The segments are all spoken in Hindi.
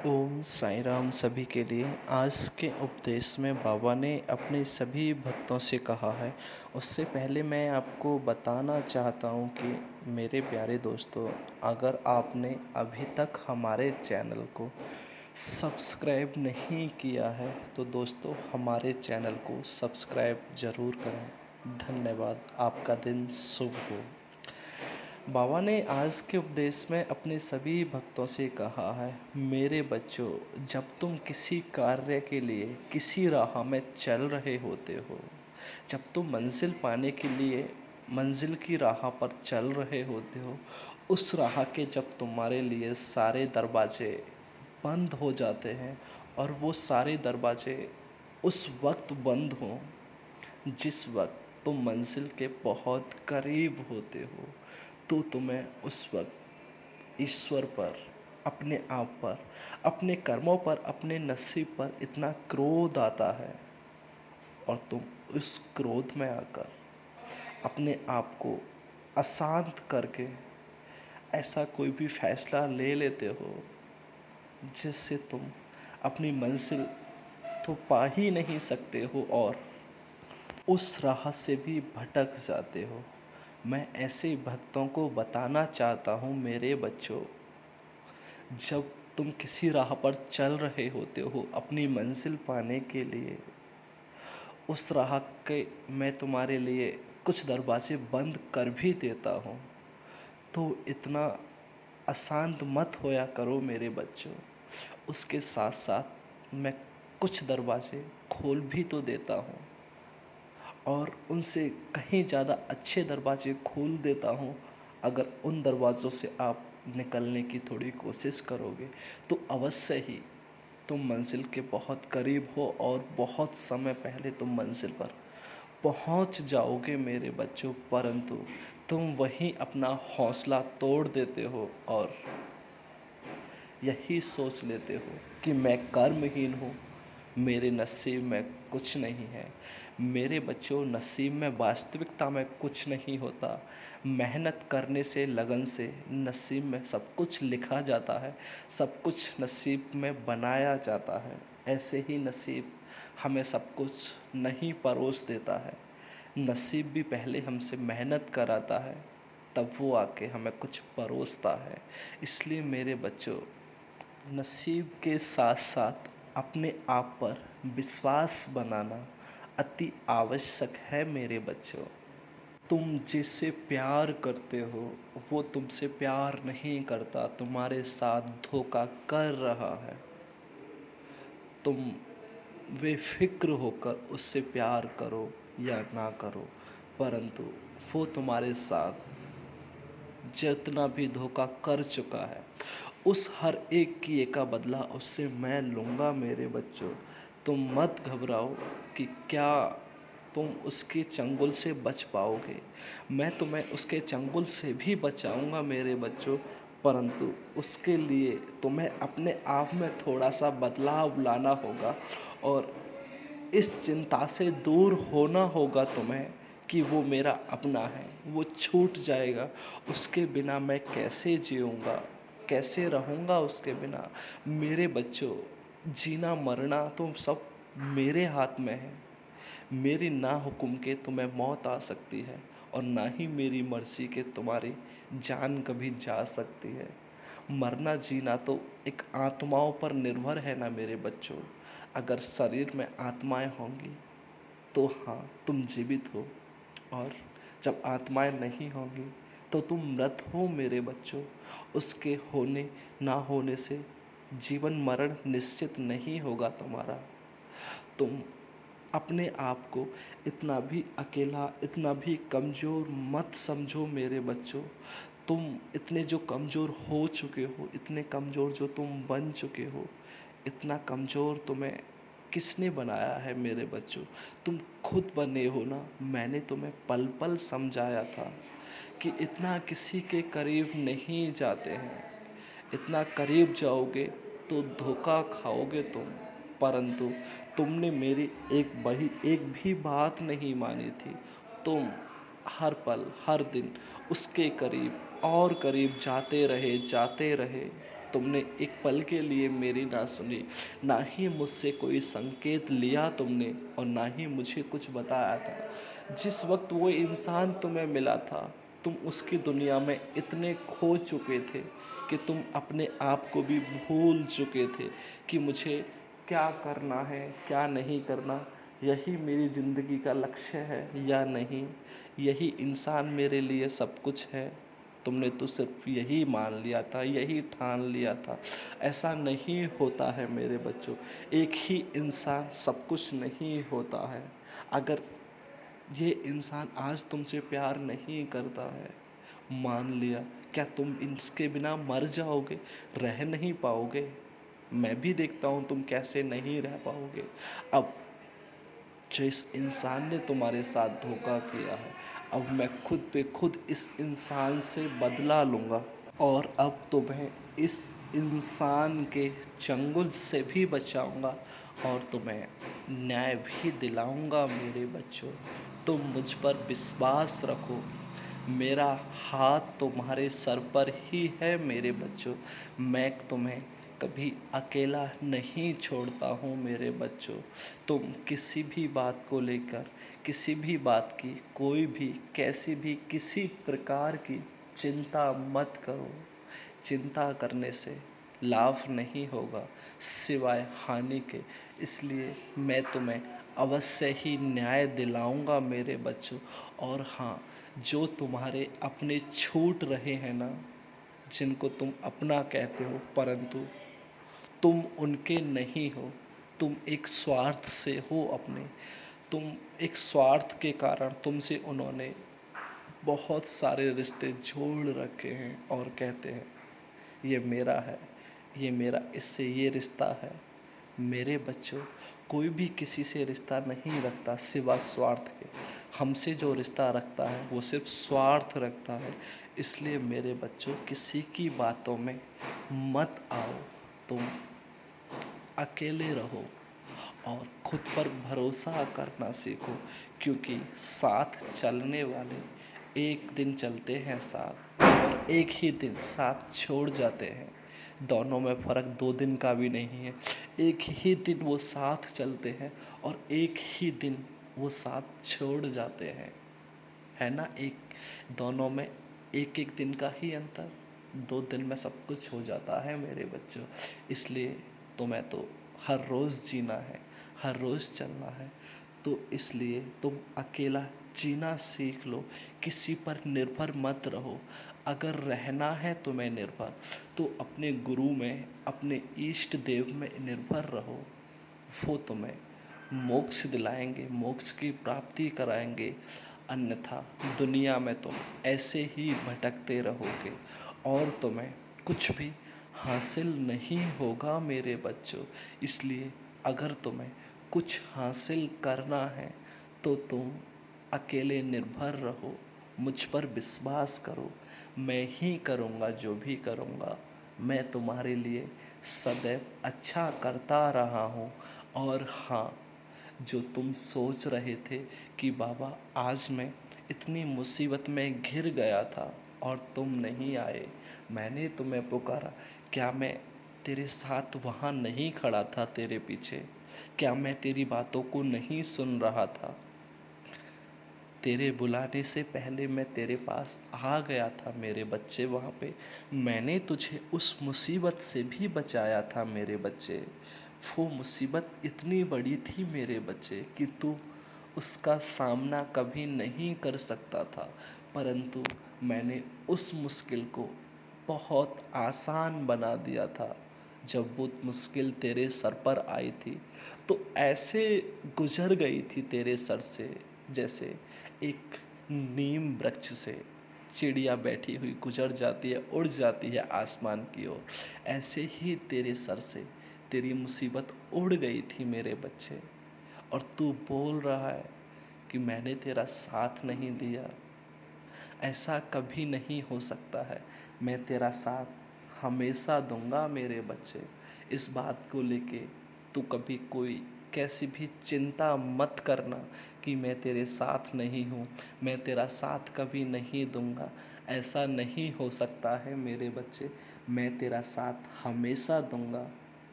ओम साईं राम सभी के लिए। आज के उपदेश में बाबा ने अपने सभी भक्तों से कहा है। उससे पहले मैं आपको बताना चाहता हूँ कि मेरे प्यारे दोस्तों, अगर आपने अभी तक हमारे चैनल को सब्सक्राइब नहीं किया है तो दोस्तों हमारे चैनल को सब्सक्राइब ज़रूर करें। धन्यवाद। आपका दिन शुभ हो। बाबा ने आज के उपदेश में अपने सभी भक्तों से कहा है, मेरे बच्चों, जब तुम किसी कार्य के लिए किसी राह में चल रहे होते हो, जब तुम मंजिल पाने के लिए मंजिल की राह पर चल रहे होते हो, उस राह के जब तुम्हारे लिए सारे दरवाजे बंद हो जाते हैं और वो सारे दरवाजे उस वक्त बंद हों जिस वक्त तुम मंजिल के बहुत करीब होते हो, तो तुम्हें उस वक्त ईश्वर पर, अपने आप पर, अपने कर्मों पर, अपने नसीब पर इतना क्रोध आता है और तुम उस क्रोध में आकर अपने आप को अशांत करके ऐसा कोई भी फैसला ले लेते हो जिससे तुम अपनी मंजिल तो पा ही नहीं सकते हो और उस राह से भी भटक जाते हो। मैं ऐसे भक्तों को बताना चाहता हूँ, मेरे बच्चों, जब तुम किसी राह पर चल रहे होते हो अपनी मंजिल पाने के लिए, उस राह के मैं तुम्हारे लिए कुछ दरवाजे बंद कर भी देता हूँ, तो इतना अशांत मत होया करो मेरे बच्चों। उसके साथ साथ मैं कुछ दरवाजे खोल भी तो देता हूँ और उनसे कहीं ज़्यादा अच्छे दरवाजे खोल देता हूँ। अगर उन दरवाज़ों से आप निकलने की थोड़ी कोशिश करोगे तो अवश्य ही तुम मंजिल के बहुत करीब हो और बहुत समय पहले तुम मंजिल पर पहुंच जाओगे मेरे बच्चों। परंतु तुम वहीं अपना हौसला तोड़ देते हो और यही सोच लेते हो कि मैं कर्महीन हूँ, मेरे नसीब में कुछ नहीं है। मेरे बच्चों, नसीब में, वास्तविकता में कुछ नहीं होता। मेहनत करने से, लगन से नसीब में सब कुछ लिखा जाता है, सब कुछ नसीब में बनाया जाता है। ऐसे ही नसीब हमें सब कुछ नहीं परोस देता है। नसीब भी पहले हमसे मेहनत कराता है, तब वो आके हमें कुछ परोसता है। इसलिए मेरे बच्चों, नसीब के साथ साथ अपने आप पर विश्वास बनाना अति आवश्यक है मेरे बच्चों। तुम जिससे प्यार करते हो वो तुमसे प्यार नहीं करता, तुम्हारे साथ धोखा कर रहा है। तुम बेफिक्र होकर उससे प्यार करो या ना करो, परंतु वो तुम्हारे साथ जितना भी धोखा कर चुका है, उस हर एक किए का बदला उससे मैं लूँगा मेरे बच्चों। तुम मत घबराओ कि क्या तुम उसके चंगुल से बच पाओगे। मैं तुम्हें उसके चंगुल से भी बचाऊंगा मेरे बच्चों, परंतु उसके लिए तुम्हें अपने आप में थोड़ा सा बदलाव लाना होगा और इस चिंता से दूर होना होगा तुम्हें कि वो मेरा अपना है, वो छूट जाएगा, उसके बिना मैं कैसे जीऊँगा, कैसे रहूँगा उसके बिना। मेरे बच्चों, जीना मरना तो सब मेरे हाथ में है। मेरी ना हुक्म के तुम्हें मौत आ सकती है और ना ही मेरी मर्ज़ी के तुम्हारी जान कभी जा सकती है। मरना जीना तो एक आत्माओं पर निर्भर है ना मेरे बच्चों। अगर शरीर में आत्माएं होंगी तो हाँ, तुम जीवित हो, और जब आत्माएं नहीं होंगी तो तुम मृत हो मेरे बच्चों। उसके होने ना होने से जीवन मरण निश्चित नहीं होगा तुम्हारा। तुम अपने आप को इतना भी अकेला, इतना भी कमज़ोर मत समझो मेरे बच्चों। तुम इतने जो कमज़ोर हो चुके हो, इतने कमज़ोर जो तुम बन चुके हो, इतना कमज़ोर तुम्हें किसने बनाया है मेरे बच्चों? तुम खुद बने हो ना। मैंने तुम्हें पल पल समझाया था कि इतना किसी के करीब नहीं जाते हैं, इतना करीब जाओगे तो धोखा खाओगे तुम। परंतु तुमने मेरी एक भी बात नहीं मानी थी। तुम हर पल, हर दिन उसके करीब और करीब जाते रहे, जाते रहे। तुमने एक पल के लिए मेरी ना सुनी, ना ही मुझसे कोई संकेत लिया तुमने और ना ही मुझे कुछ बताया था। जिस वक़्त वो इंसान तुम्हें मिला था, तुम उसकी दुनिया में इतने खो चुके थे कि तुम अपने आप को भी भूल चुके थे कि मुझे क्या करना है, क्या नहीं करना, यही मेरी ज़िंदगी का लक्ष्य है या नहीं, यही इंसान मेरे लिए सब कुछ है। तुमने तो सिर्फ यही मान लिया था, यही ठान लिया था। ऐसा नहीं होता है मेरे बच्चों, एक ही इंसान सब कुछ नहीं होता है। अगर ये इंसान आज तुमसे प्यार नहीं करता है, मान लिया, क्या तुम इसके बिना मर जाओगे, रह नहीं पाओगे? मैं भी देखता हूँ तुम कैसे नहीं रह पाओगे। अब जिस इंसान ने तुम्हारे साथ धोखा किया है, अब मैं खुद पे खुद इस इंसान से बदला लूँगा और अब तुम्हें इस इंसान के चंगुल से भी बचाऊंगा और तुम्हें न्याय भी दिलाऊंगा मेरे बच्चों। तुम मुझ पर विश्वास रखो, मेरा हाथ तुम्हारे सर पर ही है मेरे बच्चों। मैं तुम्हें कभी अकेला नहीं छोड़ता हूँ मेरे बच्चों। तुम किसी भी बात को लेकर, किसी भी बात की, कोई भी, कैसी भी, किसी प्रकार की चिंता मत करो। चिंता करने से लाभ नहीं होगा सिवाय हानि के। इसलिए मैं तुम्हें अवश्य ही न्याय दिलाऊंगा मेरे बच्चों। और हाँ, जो तुम्हारे अपने छूट रहे हैं ना, जिनको तुम अपना कहते हो परंतु तुम उनके नहीं हो, तुम एक स्वार्थ से हो अपने। तुम एक स्वार्थ के कारण तुमसे उन्होंने बहुत सारे रिश्ते जोड़ रखे हैं और कहते हैं ये मेरा है, ये मेरा इससे ये रिश्ता है। मेरे बच्चों, कोई भी किसी से रिश्ता नहीं रखता सिवा स्वार्थ के। हमसे जो रिश्ता रखता है वो सिर्फ स्वार्थ रखता है। इसलिए मेरे बच्चों, किसी की बातों में मत आओ। तुम अकेले रहो और खुद पर भरोसा करना सीखो, क्योंकि साथ चलने वाले एक दिन चलते हैं साथ और एक ही दिन साथ छोड़ जाते हैं। दोनों में फ़र्क 2 दिन का भी नहीं है। एक ही दिन वो साथ चलते हैं और एक ही दिन वो साथ छोड़ जाते हैं, है ना? एक दोनों में एक एक दिन का ही अंतर, 2 दिन में सब कुछ हो जाता है मेरे बच्चों। इसलिए तुम्हें तो हर रोज़ जीना है, हर रोज़ चलना है। तो इसलिए तुम अकेला जीना सीख लो, किसी पर निर्भर मत रहो। अगर रहना है तुम्हें निर्भर, तो अपने गुरु में, अपने इष्ट देव में निर्भर रहो। वो तुम्हें मोक्ष दिलाएंगे, मोक्ष की प्राप्ति कराएंगे। अन्यथा दुनिया में तुम ऐसे ही भटकते रहोगे और तुम्हें कुछ भी हासिल नहीं होगा मेरे बच्चों। इसलिए अगर तुम्हें कुछ हासिल करना है तो तुम अकेले निर्भर रहो, मुझ पर विश्वास करो। मैं ही करूँगा जो भी करूँगा। मैं तुम्हारे लिए सदैव अच्छा करता रहा हूँ। और हाँ, जो तुम सोच रहे थे कि बाबा आज मैं इतनी मुसीबत में घिर गया था और तुम नहीं आए, मैंने तुम्हें पुकारा, क्या मैं तेरे साथ वहाँ नहीं खड़ा था तेरे पीछे? क्या मैं तेरी बातों को नहीं सुन रहा था? तेरे बुलाने से पहले मैं तेरे पास आ गया था मेरे बच्चे वहाँ पे। मैंने तुझे उस मुसीबत से भी बचाया था मेरे बच्चे। वो मुसीबत इतनी बड़ी थी मेरे बच्चे कि तू उसका सामना कभी नहीं कर सकता था, परंतु मैंने उस मुश्किल को बहुत आसान बना दिया था। जब वो मुश्किल तेरे सर पर आई थी तो ऐसे गुजर गई थी तेरे सर से जैसे एक नीम वृक्ष से चिड़िया बैठी हुई गुजर जाती है, उड़ जाती है आसमान की ओर। ऐसे ही तेरे सर से तेरी मुसीबत उड़ गई थी मेरे बच्चे। और तू बोल रहा है कि मैंने तेरा साथ नहीं दिया। ऐसा कभी नहीं हो सकता है। मैं तेरा साथ हमेशा दूंगा मेरे बच्चे। इस बात को लेके तू कभी कोई कैसी भी चिंता मत करना कि मैं तेरे साथ नहीं हूँ, मैं तेरा साथ कभी नहीं दूंगा। ऐसा नहीं हो सकता है मेरे बच्चे। मैं तेरा साथ हमेशा दूंगा।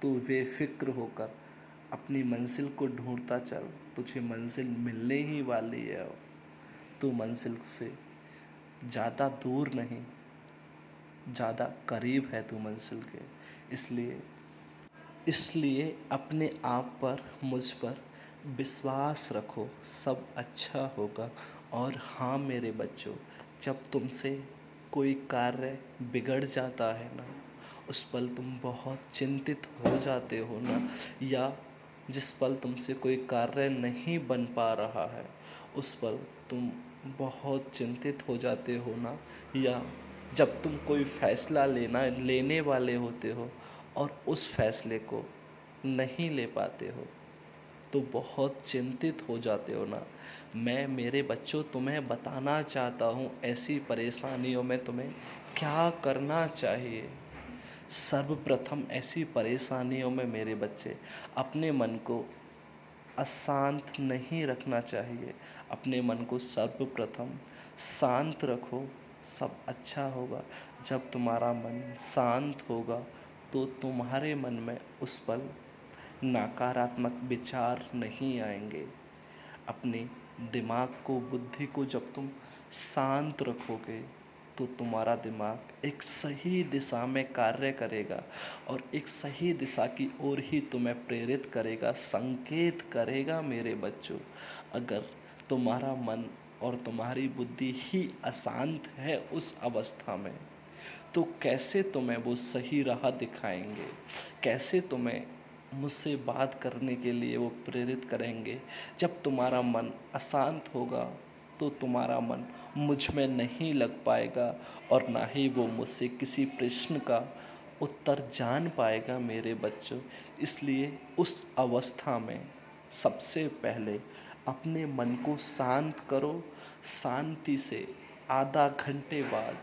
तू बेफिक्र होकर अपनी मंजिल को ढूंढता चल, तुझे मंजिल मिलने ही वाली है। तू मंजिल से ज़्यादा दूर नहीं, ज़्यादा करीब है तू मंजिल के। इसलिए इसलिए अपने आप पर, मुझ पर विश्वास रखो, सब अच्छा होगा। और हाँ मेरे बच्चों, जब तुमसे कोई कार्य बिगड़ जाता है ना, उस पल तुम बहुत चिंतित हो जाते हो ना, या जिस पल तुमसे कोई कार्य नहीं बन पा रहा है, उस पल तुम बहुत चिंतित हो जाते हो ना, या जब तुम कोई फैसला लेने वाले होते हो और उस फैसले को नहीं ले पाते हो, तो बहुत चिंतित हो जाते हो ना, मैं मेरे बच्चों तुम्हें बताना चाहता हूँ ऐसी परेशानियों में तुम्हें क्या करना चाहिए। सर्वप्रथम ऐसी परेशानियों में मेरे बच्चे अपने मन को अशांत नहीं रखना चाहिए। अपने मन को सर्वप्रथम शांत रखो, सब अच्छा होगा। जब तुम्हारा मन शांत होगा तो तुम्हारे मन में उस पल नकारात्मक विचार नहीं आएंगे। अपने दिमाग को, बुद्धि को जब तुम शांत रखोगे तो तुम्हारा दिमाग एक सही दिशा में कार्य करेगा और एक सही दिशा की ओर ही तुम्हें प्रेरित करेगा, संकेत करेगा मेरे बच्चों। अगर तुम्हारा मन और तुम्हारी बुद्धि ही अशांत है उस अवस्था में, तो कैसे तुम्हें वो सही राह दिखाएंगे, कैसे तुम्हें मुझसे बात करने के लिए वो प्रेरित करेंगे। जब तुम्हारा मन अशांत होगा तो तुम्हारा मन मुझ में नहीं लग पाएगा और ना ही वो मुझसे किसी प्रश्न का उत्तर जान पाएगा मेरे बच्चों। इसलिए उस अवस्था में सबसे पहले अपने मन को शांत करो। शांति से आधा घंटे बाद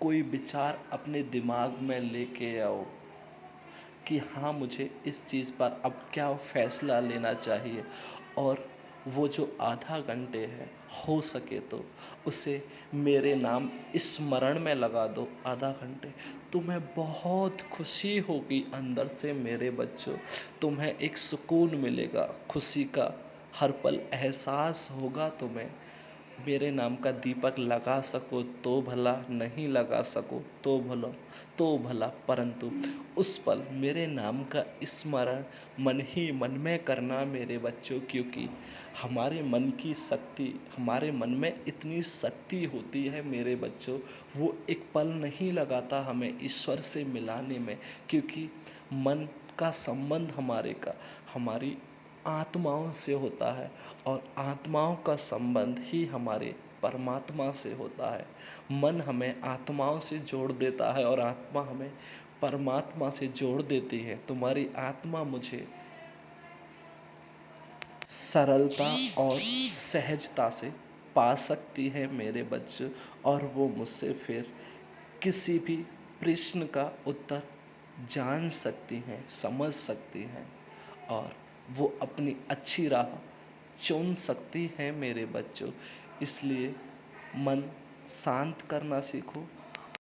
कोई विचार अपने दिमाग में लेके आओ कि हाँ, मुझे इस चीज़ पर अब क्या फ़ैसला लेना चाहिए। और वो जो आधा घंटे है, हो सके तो उसे मेरे नाम स्मरण में लगा दो आधा घंटे। तुम्हें बहुत खुशी होगी अंदर से मेरे बच्चों, तुम्हें एक सुकून मिलेगा, खुशी का हर पल एहसास होगा तुम्हें। मेरे नाम का दीपक लगा सको तो भला, नहीं लगा सको तो भला, परंतु उस पल मेरे नाम का स्मरण मन ही मन में करना मेरे बच्चों। क्योंकि हमारे मन की शक्ति, हमारे मन में इतनी शक्ति होती है मेरे बच्चों, वो एक पल नहीं लगाता हमें ईश्वर से मिलाने में। क्योंकि मन का संबंध हमारी आत्माओं से होता है और आत्माओं का संबंध ही हमारे परमात्मा से होता है। मन हमें आत्माओं से जोड़ देता है और आत्मा हमें परमात्मा से जोड़ देती है। तुम्हारी आत्मा मुझे सरलता और सहजता से पा सकती है मेरे बच्चों, और वो मुझसे फिर किसी भी प्रश्न का उत्तर जान सकती हैं, समझ सकती हैं, और वो अपनी अच्छी राह चुन सकती हैं मेरे बच्चों। इसलिए मन शांत करना सीखो,